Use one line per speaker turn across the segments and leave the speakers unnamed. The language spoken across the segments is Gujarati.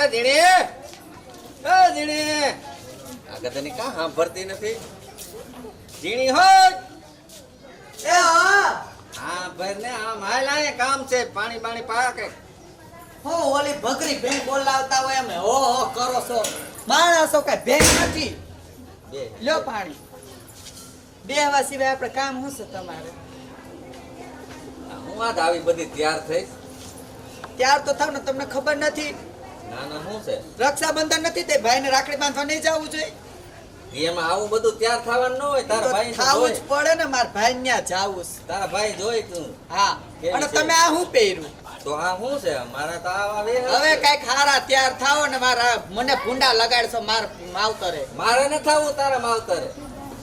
એ જીણી આ ગધેની કા સાંભળતી નથી જીણી હોય
એ હા
હા ભાઈ ને આમ હાલ આય કામ છે પાણી પાણી પાકે
હો ઓલી ભગરી બેન બોલાવતા હોય અમે હો કરો છો માણસો કઈ બેન નથી
બે
લ્યો પાણી બેહવા સિવાય આપણે કામ શું છે તમારે
હું આ આવી બધી તૈયાર થઈ
ત્યાર તો થાવ ને તમને ખબર નથી
ના ના શું છે
રક્ષાબંધન નથી તે ભાઈને રાખડી બાંધવા નહીં જવું જોઈએ
એમાં આવું બધું તૈયાર થવાનું ન હોય તારા ભાઈ
થાવું જ પડે ને મારા ભાઈ ન્યા જાવું છે.
તારા ભાઈ જોઈ તું
હા
કેવી
અને
છે?
તમે આ શું પહેર્યું
તો આ શું છે મારા તો આવા વેહ
હવે કઈક હારા તૈયાર થાઓ ને મારા મને ભૂંડા લગાડશો માર માવતરે
મારે ન થવું તારા માવતરે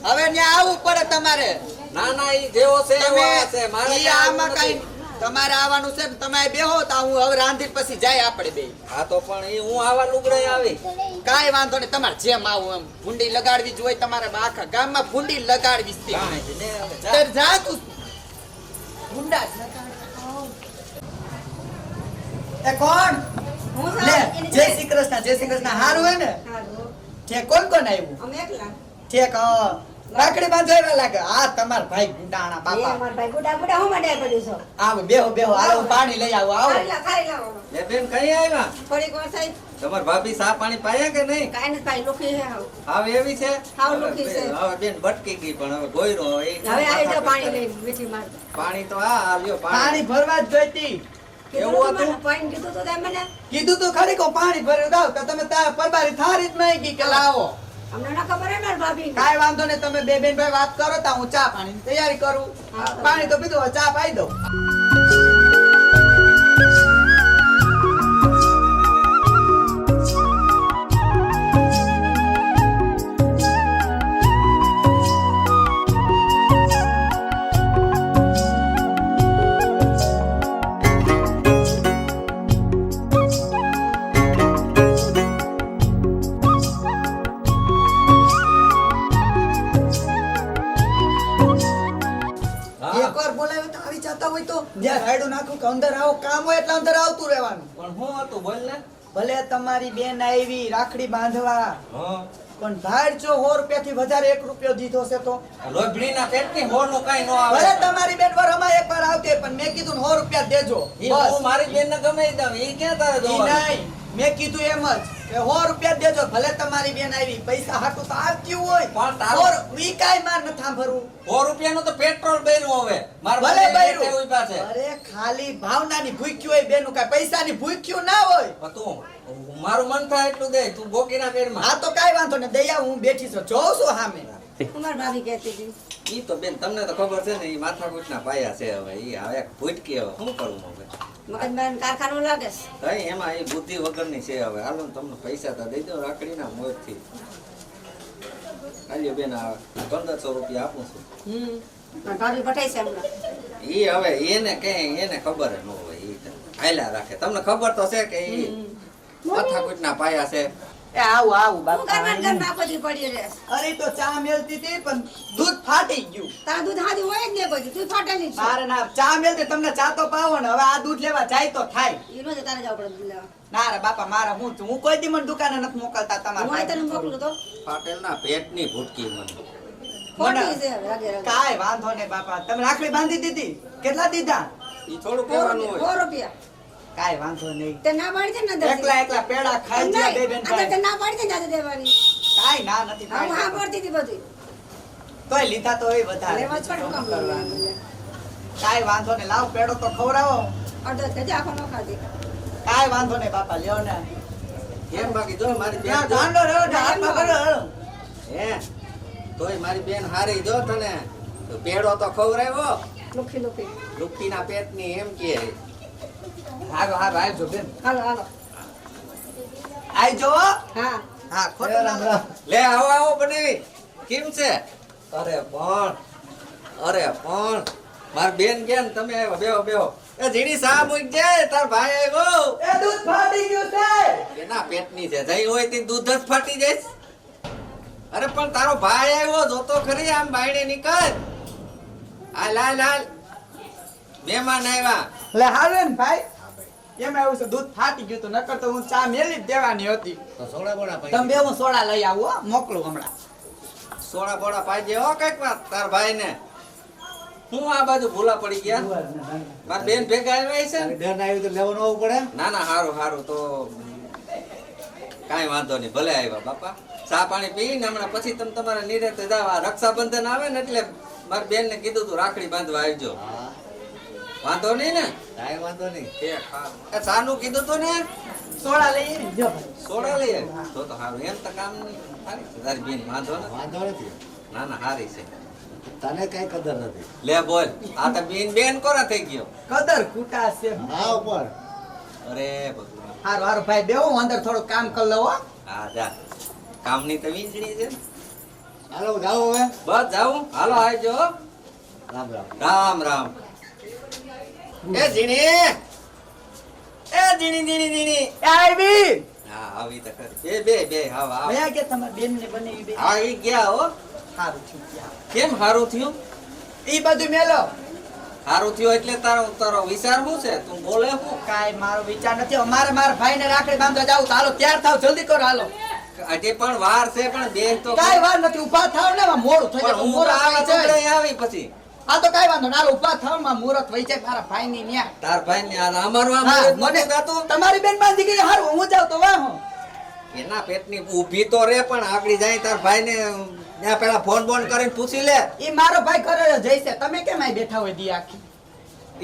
હવે ન્યા આવવું પડે તમારે
ના ના ઈ જેવો છે એવો
તમે
છે મારે
ઈ આમાં કઈ તમારે આવવાનું છે ને તમે બેહો તો હું હવે રાંધી પછી જાય આપણે બે
હા તો પણ ઈ હું આવા લુગડે આવી
કાઈ વાંધો નહીં તમારે જેમ આવું એમ ભૂંડી લગાડવી જ હોય તમારે આખા ગામમાં ભૂંડી લગાડવી જ છે.
કાંઈ જ ને હવે જા.
તે જા તું ભૂંડા જ લગાડ. એ કોણ
હું
લે
સાવ
જય શ્રી કૃષ્ણ હારું હે ને
હારું.
ઠેક કોણ કોણ આવ્યું
અમે એકલા.
ઠેક રાખડી બાંધવા એવા લાગે આ તમાર ભાઈ ગુંડાણા
એ
બાપા
અમાર ભાઈ ગુડા ગુડા હું માટે પડ્યું છો?
આવો બેહો બેહો હાલો હું પાણી લઈ આવું આવો
ખાઈ લાવો.
લે બેન કઈ આવ્યા
થોડીક વાર થઈ.
તમાર ભાભી સા પાણી પાયા કે નહીં
કાંઈ નથી ભાઈ, લુખી છે હાવ.
હાવ એવી છે
હાવ લુખી છે.
હવે બેન બટકી ગઈ પણ હવે ગોયરો હવે ઈ
હવે આવી જાઓ પાણી લઈને મીઠી માર.
પાણી તો આ લ્યો
પાણી ભરવા જ જોઈતી
એવું હતું?
કીધું પાણી કીધું તો તમે મને
કીધું તું ખરી કો પાણી ભરી દાવ તો તમે ત્યાં પરબારી થારી જ નહીં ગઈ કે લાવો
અમને ના ખબર હે મારા ભાભી
કાઈ વાંધો નહીં તમે બે બેન ભાઈ વાત કરો તા હું ચા પાણીની તૈયારી કરું
હા.
પાણી તો પીધું હવે ચા પાઈ દઉં
હા
એકવાર બોલાવે તો આવી જતા હોય તો જ્યાં રાયડું નાખું કે અંદર આવો કામ હોય એટલે અંદર આવતું રહેવાનું
પણ હું હતું બોલ ને
ભલે તમારી બેન આવી રાખડી બાંધવા
હા
પણ ભાડ જો 100 રૂપિયાથી વધારે 1 રૂપિયો દીધો છે તો
લોભડીના પેટની હોરનું કાંઈ ન આવે
ભલે તમારી બેન વરમાં એકવાર આવતી હોય, પણ મેં કીધું ને 100 રૂપિયા દેજો
ઈ
બસ.
હું મારી બેનને ગમે ઈ દઉં ઈ ક્યાં તારે
ઈ
જોવાનું?
નહીં મેં કીધું એમ જ કે 100 રૂપિયા દેજો ભલે તમારી બેન આવી પૈસા હાટું તો આવતી હોય
પણ તારું-
100 ઈ કાંઈ માર નથી સાંભળવું
100 રૂપિયાનું તો પેટ્રોલ બૈરું હવે મારા
ભલે
ભાઈ
બૈરું.
એટલે ઊભા છે
અરે ખાલી ભાવનાની ભૂખ્યું હોય બેનું કાંઈ પૈસાની ભૂખ્યું ના હોય
પણ તું મારું મન થાય એટલું દે તું બોકીના પેડમાં
હા તો કાંઈ વાંધો ને દયા હું બેઠી છું જોઉં છું સામે
અમાર ભાભી કહેતી હતી.
ઈ તો બેન તમને તો ખબર છે ને ઈ માથાકૂટના પાયા છે હવે ઈ હવે એક ભૂટકી હવે શું કરવું હવે
મગજમાં કારખાનું લાગે છે.
તઈ એમાં ઈ બુદ્ધિ વગરની છે હવે હાલો ને તમને પૈસા તો દઈ દો રાખડીના મોજથી હાલ્યો બેન આ 1500 રૂપિયા આપું છું
પણ ભાભી પઠાઈ છે હમણાં.
ઈ હવે એને એને ખબર ન હોય ઈ તો હાલ્યા રાખે તમને ખબર તો છે કે ઈ માથાકૂટના પાયા છે
એ આવું આવું
હું
બાપા
ઘરમાં ને ઘરમાં આખો દી પડી રહેશ.
અરે તો ચા મેલતી હતી પણ દૂધ ફાટી ગયું
તારું દૂધ હાથી હોય જ નહીં કોઈ દી. તું ફાટેલી જ છે.
મારે ના ચા મેલતી તમને ચા તો પાવો ને હવે આ દૂધ લેવા જાય તો થાય
ઈ રોજ તારે જવું પડે દૂધ લેવા.
ના રે બાપા મારા હું કોઈ દી મને દુકાને નથી મોકલતા
હું અહીં તને
તમારે
મોકલું તો
ફાટેલના પેટની ભૂટકી મને
ખોટી છે હવે રાગે રાગે.
કાંઈ વાંધો નહીં બાપા તમે રાખડી બાંધી દીધી કેટલા દીધા
ઈ થોડું કહેવાનું હોય
100 રૂપિયા.
કાંઈ વાંધો નહીં
તે ના પાડી છે ને અંદર
એકલા એકલા પેડા ખાઈ ગયા બે બેન
અંદર તે
ભાઈ
ના પાડી છે ને આજે દેવાની.
કાંઈ ના નથી
હા, હું હા
પાડતા.
પડતી હતી બધી.
તોય લીધા તો એ વધારે
લેવા જ પડે
શું
કામ
કરવાનું?
કરવાનું.
કાંઈ વાંધો નહીં લાવ પેડો તો ખવડાવો
અડધો કદી આખો ન ખાધી.
કાંઈ વાંધો નહીં બાપા લ્યો ને
એમ બાકી જો મારી બેન
ત્યાં
જો.
ગાંડો રહ્યો ને હાથમાં કર્યો.
હે તોય મારી બેન હારી જો તને તો પેડો તો ખવરાવ્યો
લુખી લુખી.
લુખીના પેટની એમ કે
હાલો હાલો આવજો બેન
હાલો હાલો.
આવજો
હા
હા ખોટું ના બોલો.
લે આવો આવો બનેવી કેમ છે અરે પણ માર બેન કેમ તમે આવ્યા બેહો બેહો એ જીડી સા મૂક દે તાર ભાઈ આવ્યો
એ દૂધ ફાટી ગયું છે
એના પેટની છે જઈ હોય તે દૂધ જ ફાટી જઈશ અરે પણ તારો ભાઈ આવ્યો જોતો ખરી આમ બાયણે નીકળ હાલ હાલ હાલ મહેમાન આવ્યા
લે હાલે ને ભાઈ એમાં એવું છે દૂધ ફાટી ગયું તો નકર તો હું ચા મેલી જ દેવાની હતી.
તો સોડા બોડા
તમે
પાઈ
બે હું સોડા લઈ આવું હો, મોકલું હમણાં.
સોડા બોડા પાઈ દે હો કઈક વાત તાર ભાઈ ને. હું આ બાજુ ભૂલા પડી ગયા. માર બેન ભેગા આવ્યા છે ને?
બેન આવ્યું તો લેવાનું આવવું પડે.
ના ના હારું હારું તો કાંઈ વાંધો નહીં ભલે આવ્યા બાપા. ચા પાણી પીને હમણાં પછી તમે તમારે નિરેતે જાવ. આ રક્ષાબંધન આવે ને એટલે મારી બેન ને કીધું તું રાખડી બાંધવા આવજો.
હા,
વાંધો નહીં ને?
કાંઈ વાંધો નહીં.
એ સાનું કીધું તું ને?
સોડા લઈ આવી જો ભાઈ.
સોડા લઈ આવી. તો હારું એમ તો કામ સારી છે તારી બેન. વાંધો ને?
વાંધો નથી.
ના ના હારી છે.
તને કઈ કદર નથી.
લે બોલ. આ તો બેન કોરા થઈ ગયો.
કદર કુટા છે.
હા ઉપર.
અરે ભગવાન.
હારું હારું ભાઈ બેહો, હું અંદર થોડું કામ કરી લઉં હો.
હા જા. કામની તો વીંજણી છે.
હાલો જાઓ હવે.
બસ જાઉં. હાલો આવજો.
રામ રામ.
રામ રામ. એ જીણી જીણી.
એ આવી.
હા આવી તો ખરી. બે હા હા.
ભયા કે તમારા બેન ને બનેવી બે.
હા ઈ ગયા હો.
હારું થયું ગયા.
કેમ હારું થયું?
ઈ બધું મેલો.
હારું થયું એટલે તારો વિચાર શું છે? તું બોલે શું?
કાઈ મારો વિચાર નથી. અમારે મારા ભાઈને રાખડી બાંધવા જાવું તો હાલો તૈયાર થાવ, જલ્દી કરો હાલો.
હજી પણ વાર છે પણ બેન તો
કાઈ વાર નથી, ઊભા થાવ ને માં મોડું થઈ
પણ
જાય.
હું
મોડું
આવી
થઈ જાય.
તો આવી પછી
આ તો કાઈ વાંધો ના, હાલો ઊભા થાવ માં મુહૂર્ત વઈ જાય મારા ભાઈની ન્યા.
તાર ભાઈ ને અમારું આમ
હા,
મને
મને
ગાતું
તમારી બેન બાંધી ગઈ હારું, હું જાઉં તો વાહ હું.
એના પેટની ઊભી તો રે પણ આગળ જાય તાર ભાઈ ને ત્યાં પેલા ફોન બોન કરીને પૂછી લે.
ઈ મારો ભાઈ ઘરે જઈશે, તમે કેમ આઈ બેઠા હોય દી આખી?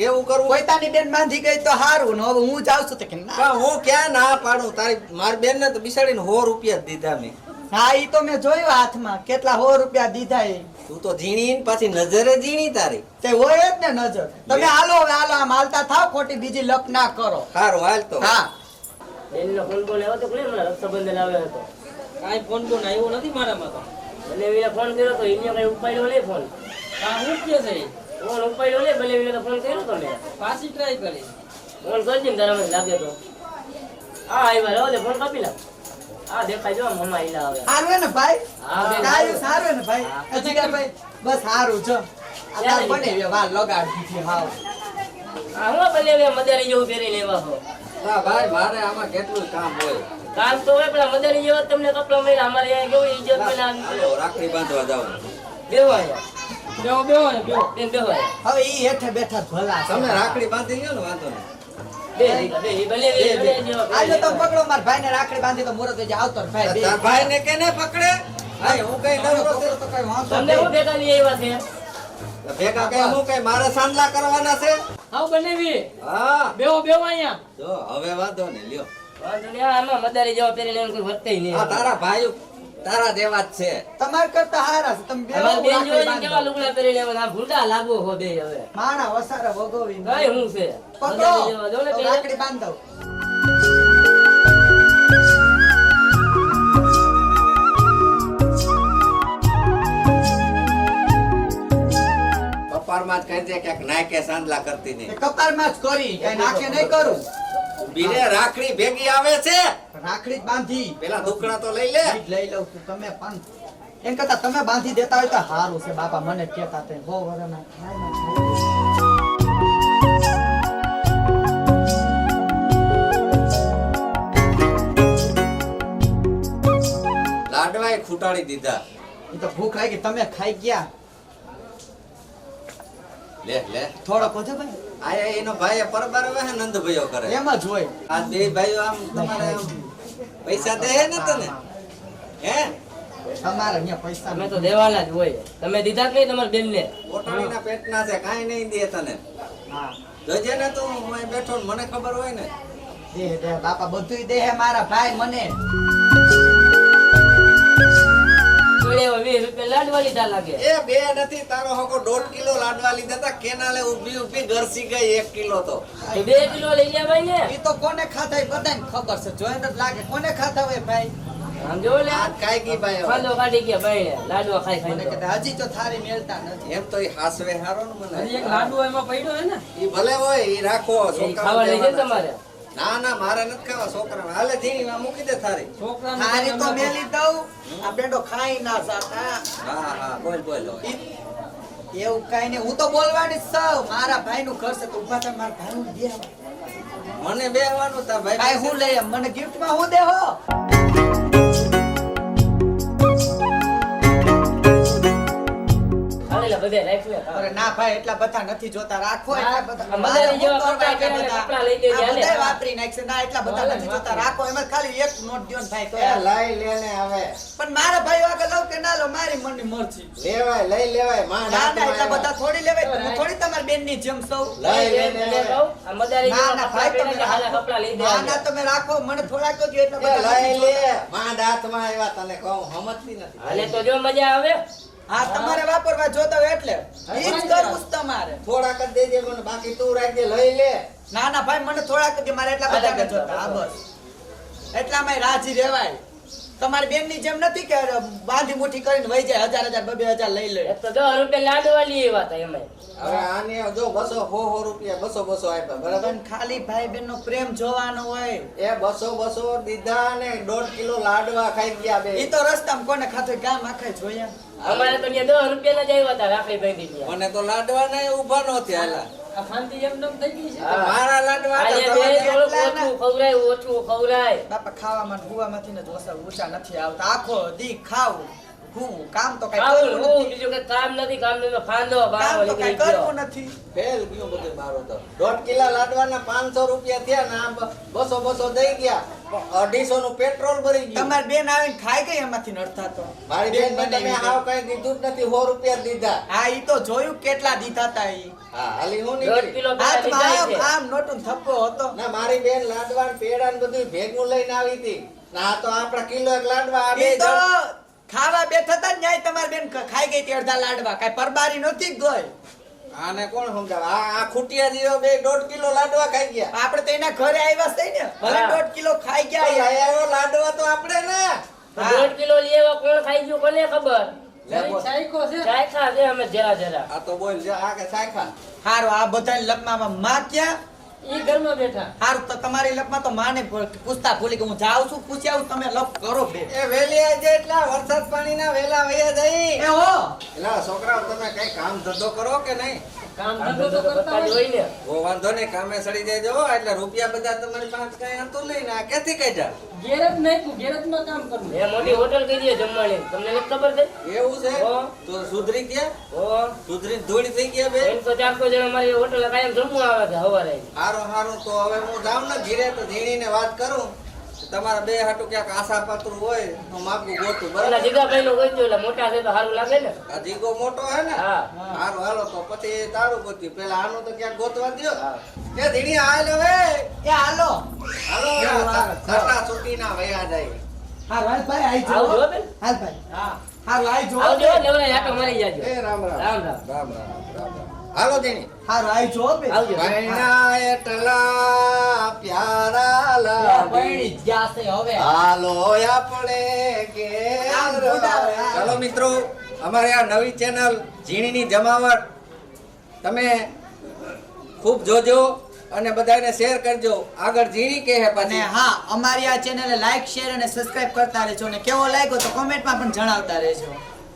એવું કરવું
કોઈતાની બેન બાંધી ગઈ તો હારું, ને હવે હું જાઉં છું તો કે ના.
પણ હું ક્યાં ના પાડું? તારી મારી બેન ને તો બિસાડીને 100 રૂપિયા જ દીધા મેં.
હા ઈ તો મેં જોયું હાથમાં કેટલા 100 રૂપિયા દીધા એ.
તું તો ઝીણી ને પાછી નજરે ઝીણી તારી.
તે હોય જ ને નજર. તમે હાલો હવે હાલો, આમ હાલતા થાવ, ખોટી બીજી લપ ના કરો.
સારું હાલ તો.
હા
બેનનો ફોન બોન આવ્યો તો કોને મને રક્ષાબંધન આવ્યો હતો.
કાંઈ ફોન બોન આવ્યો નથી મારામાં તો.
બનેવીને ફોન કર્યો તો એને કઈ ઉપાડ્યો નહીં ફોન.
આ હું કે છે?
ફોન ઉપાડ્યો નહીં, બનેવીને તો ફોન કર્યો તો મેં.
પાછી ટ્રાય કરી.
ફોન કરજે ને તારા મને લાગે તો. હા આવ્યા રહો દે, ફોન કાપી લાવ. હા દેખાય જો મમ્મા ઈલા આવે.
સારું હે ને ભાઈ?
હા, બેન,
કાંઈ સારું હે ને ભાઈ?
હા.
હજી ભાઈ બસ સારું છે. આ તાર બનેવી વાર લગાડી દીધી હાવ.
હા હું બનેવી મદારી જેવું પહેરીને આવ્યા હો.
ના ભાઈ મારે આમાં કેટલું કામ હોય.
કામ તો હોય પેલા મદારી જેવો તમને કપડા મળ્યા, અમારે અહીંયા કેવું ઇજ્જત મળ્યા.
હાલો, રાખડી બાંધવા જાવ.
બેહો અહીંયા.
બેહો ને બેહો.
બેન બેહો અહીંયા.
હવે ઈ હેઠે બેઠા ભલા છે.
તમે રાખડી બાંધી લ્યો ને વાંધો નહીં.
બે ઈ બનેવી જેવો
આજે તો
પહેરીને
પકડો માર ભાઈને રાખડી બાંધી તો મુરત જે આવતો રે ભાઈ બે.
તાર ભાઈ ને કેને પકડે? હા હું કઈ
હવે
નવરો
પકડો તો કઈ વાંધો
તમને હું
નહીં.
ભેગા લઈ આવ્યા છે.
ભેગા કઈ હું કઈ મારે સાંદલા કરવાના છે?
આવ બનેવી.
હા
બેહો અહીંયા.
જો હવે વાંધો નહીં લ્યો.
વાંધો નહીં, હા, આમાં મદારી જેવો પહેરીને એમ કોઈ વર્તાય નહીં.
આ તારા ભાઈ તારા જેવા જ છે.
તમાર કરતા હારા છે તમે બે
અમારે બેન
રાખડી
જોઈને
બાંધો.
કેવા લુગડા પહેરીને આવે, આ ભૂંડા લાગો હો બે હવે.
માણા વસારા વગોવી
કઈ હું છે
પકડો
મદારી જેવા જો ને
તો
પહેરીને.
રાખડી બાંધો.
કપાળમાં જ કહી દે કે નાકે સાંદલા કરતી
એ
નહીં.
કપાળમાં જ કરી કઈ નાખે નહીં કરું.
બીરે રાખડી ભેગી આવે છે.
રાખડી જ બાંધી
પેલા દુખણા તો લઈ લે.
ઈ જ લઈ લઉં છું. તમે પણ એમ કરતા તમે બાંધી દેતા હોય તો સારું છે બાપા, મને કહેતા તે બહુ વરના થાય ને થાય.
લાડવાએ ખૂટાડી દીધા.
ઈ તો ભૂખ લાગી તમે ખાઈ ગયા.
લે લે
થોડો કોજો ભાઈ
આયા એનો ભાઈ પરબાર હવે નંદ ભયો કરે.
એમ જ હોય.
આ બે ભાઈઓ આમ તમારે આમ પૈસા દે ને તને હે?
તમારે અહીંયા પૈસા
અમે તો દેવાના જ હોય. તમે દીધા કે નહીં તમારી બેનને?
પોટાણીના પેટના છે કાંઈ નહીં દે તને.
હા
જોજે ને તું હું બેઠો ને મને ખબર હોય ને.
દે દે બાપા બધુંય દે હે મારા ભાઈ મને.
જોડે એવા 20 રૂપિયા લાડવા લીધા લાગે.
એ બે નથી તારો હકો 1.5 કિલો લાડવા લીધા તા. કેનાલે ઊભી ઊભી ઘરસી ગઈ 1 કિલો તો.
તો 2 કિલો લઈ લેવાય ને.
ઈ તો કોને ખાતા એ બધાને ખબર છે. જોઈને જ લાગે કોને ખાતા હોય ભાઈ.
આમ જો લે
આ કાઈ ગઈ ભાઈ હવે.
ખાધો કાઢી ગયા ભાઈ લાડવા ખાઈ
મને
ખાઈ.
કહેતા હજી તો થારી મેલતા નથી.
એમ તો ઈ હાસવે હારો ને
હજી એક
મને.
લાડુ એમાં પડ્યો હે ને.
ઈ ભલે હોય ઈ રાખો.
એ
છોકરાઓને
ખાવા લઈ જાય
દેવાના છે.
તમારે.
ના ના મારે નથી ખાવા છોકરાને. હાલે ધીણીમાં મૂકી દે થારી.
છોકરાને
થારી તો
એમાં
મેલી દઉં. આ બેડો ખાઈ ના જાતા.
હા હા બોલ બોલ હવે.
એવું કઈ નહીં, હું તો બોલવાની જ છું. મારા ભાઈનું ઘર છે તો ઊભા થા મારા ભાઈનું દે.
મને બેહવાનું તાર ભાઈ
કાંઈ હું લઈ આવ. મને ગિફ્ટમાં હું દેહો
હાલેલા બધે રાખ લે
અરે ના ભાઈ એટલા બધા નથી જોતા રાખો એટલા બધા
આ મદારી જેવા
મારે
કપડાં
એટલા
પહેરીને
બધા.
કપડાં લઈ દેજે,
આ
હાલે.
બધાય વાપરી નાખશે ના એટલા બધા નથી જોતા રાખો એમાં ખાલી એક નોટ દ્યો ને ભાઈ તો
એ લઈ લે ને હવે
પણ મારા ભાઈ આગળ લઉં કે ના લઉં મારી મનની મરજી
લેવાય લઈ લેવાય માં
ના ના એટલા
હાથમાં
બધા થોડી લેવાય હું થોડી તમારી બેનની જેમ સૌ
લઈ લે ને
લે
હવે.
કહું, આ મદારી
ના
જેવા
ના
કપડાં
ભાઈ તમે
પહેરીને હાલા કપડાં લઈ દે
ના ના તમે રાખો મને થોડાક તો દ્યો એટલા
એ
બધા
લઈ
નથી
લે
જોતા.
માં હાથમાં આવ્યા તને કહું સમજતી નથી
હાલે તો જો મજા આવે
હા તમારે વાપરવા જોતા હોય એટલે ઈ જ કરવું છે તમારે
થોડાક જ દેજે મને બાકી તું રાખજે લઈ લે
ના ના ભાઈ મને થોડાક જ મારે એટલા બધા નથી જોતા હા બસ એટલામાં રાજી રહેવાય તમારી બેનની જેમ નથી કે બાંધી મુઠ્ઠી કરીને વહી જાય 1000 2000 લઈ લે
એક તો 10 રૂપિયા લાડવા લઈ આવ્યા હતા એમાં
હવે આને જો 200 રૂપિયા 200 આપ્યા બરાબર
પણ ખાલી ભાઈ બેન નો પ્રેમ જોવાનો હોય
એ 200 દીધા ને 1.5 કિલો લાડવા ખાઈ ગયા બે
ઈ તો રસ્તામાં કોને ખાતો ગામ આખે જોયા
અમારે તો ત્યાં 10 રૂપિયા જ આવ્યા હતા રાખડી બાંધી ત્યાં
મને તો લાડવા ને ઊભા નો થયા
આ શાંતિ એમનેમ થઈ ગઈ છે
હા.
મારા લાડવા
આજે
તો
બે
તમારે
થોડુંક ઓછું ખવડાય
બાપા ખાવામાં ને ભૂવામાંથી ને ઢોસા ઊંચા નથી આવતા આખો દી ખાવ હું કામ તો કઈ
આવું
કરવું
હું
નથી
બીજું કઈ કામ નથી કામ નહીં ફાંદો
કામ
બારો
તો કઈ
નીકળી ગયો
કરવું નથી
ફેલ ગયો બધું મારો તો 1.5 કિલો લાડવાના 500 રૂપિયા થયા ને આમ 200 દઈ ગયા 250 નું પેટ્રોલ ભરી ગયું
તમારી બેન આવીને ખાઈ ગઈ એમાંથી નડતા તો
મારી બેન ને તમે હાવ કઈ દીધું જ નથી 100 રૂપિયા દીધા
હા ઈ તો જોયું કેટલા દીધા તા ઈ
હા હાલી હું
1.5
નીકળી
કિલો પેલા
હાથમાં
લીધા છે.
આમ નોટું થપ્પો હતો
ના મારી બેન લાડવા ને પેડા ને બધું ભેગું લઈને આવી હતી ના આ તો આપડા કિલો એક લાડવા આ બે
ઈ તો
જણ
ખાવા બેઠા તા ન્યાય તમારી બેન ખાઈ ગઈ તી અડધા લાડવા કાઈ પરબારી નહોતી ગઈ
આને કોણ સમજાવે આ ખૂટિયા જેવો બે 1.5 કિલો લાડવા ખાઈ ગયા
આપણે તો એના ઘરે આવ્યા છે ને ભલે
હા.
1.5 કિલો ખાઈ
ભાઈ,
ગયા
આયા લાડવા તો આપણે ને
હા.
1.5 કિલો લઈ આવ્યા કોણ ખાઈ ગયું કોને ખબર
લે બોલ.
સાયકો છે
ચાખ્યા છે અમે જરા જરા
આ તો બોલ જે આ કે સાયખા
હારું આ બધા લપમાં માં ક્યાં
ઈ ઘરમાં બેઠા
હારું તો તમારી લપમાં તો માને પૂછતા ભૂલી કે હું જાઉં છું પૂછ્યા હું તમે લપ કરો બે
એ વેલી આજે એટલા વરસાદ પાણીના વેલા વયા જઈ
એ હો
એલા છોકરાઓ તમે કઈ કામ ધંધો
કરો કે નહીં
કામ
આ
ધંધો તો
બધું
કરતા
બધા જ
હોય
હોય ને
ઓ વાંધો નહીં કામે સડી જાય જો એટલે રૂપિયા બધા તમારી પાસે કઈ હતું નહીં ને આ ક્યાંથી કાઢ્યા
ગેરેજ નાખ્યું ગેરેજમાં કામ કરવું
એ મોટી હોટલ કરી દે જમવાની તમને નથી ખબર છે
એવું છે
હો.
તો સુધરી ગયા
ઓ
સુધરી ધૂળ થઈ ગયા બે
300-400 જણા મારી હોટલે કાયમ જમવા આવે છે સવારે
હારું હારું તો હવે હું જાઉં ને ઘીરે તો ઝીણીને વાત કરું તમારા બે હાટું ક્યાંક આશા પાત્ર હોય તો માગું ગોતું
પેલા
બરાબર
જીગાભાઈ નું કહી દો એટલે મોટા છે તો સારું લાગે ને
આ જીગો મોટો હે ને
હા
હારું હાલો તો પછી તારું ગોત્યું પેલા આનું તો ક્યાંક ગોતવા દ્યો
હા.
કે ધીણી હાલ હવે
એ હાલો
હાલો સાટા છૂટી ના વયા જાય
હારું હાલ ભાઈ આઈ
આવજો
જો
બેન.
હાલ ભાઈ
હા
હારું આઈ જો
આવજો લેવડા આટો મારી જાજો
એ રામ રામ
રામ રામ
રામ રામ રામ રામ હાલો ધીણી
હારું આઈ જો બે
આવજો
ભૈણા એટલા પ્યારા લાગે
પૈણી જ ગયા છે હવે
હાલો આપણે
આમ
ઘેર
બોલાવે, હા.
ચાલો મિત્રો અમારે આ નવી ચેનલ ઝીણીની જમાવટ તમે ખૂબ જોજો અને બધાને શેર કરજો આગળ ઝીણી કહે
અને
પાછી
હા અમારી આ ચેનલને લાઈક શેર અને સબસ્ક્રાઇબ કરતા રહેજો અને કેવો લાગ્યો તો કોમેન્ટમાં પણ જણાવતા રહેજો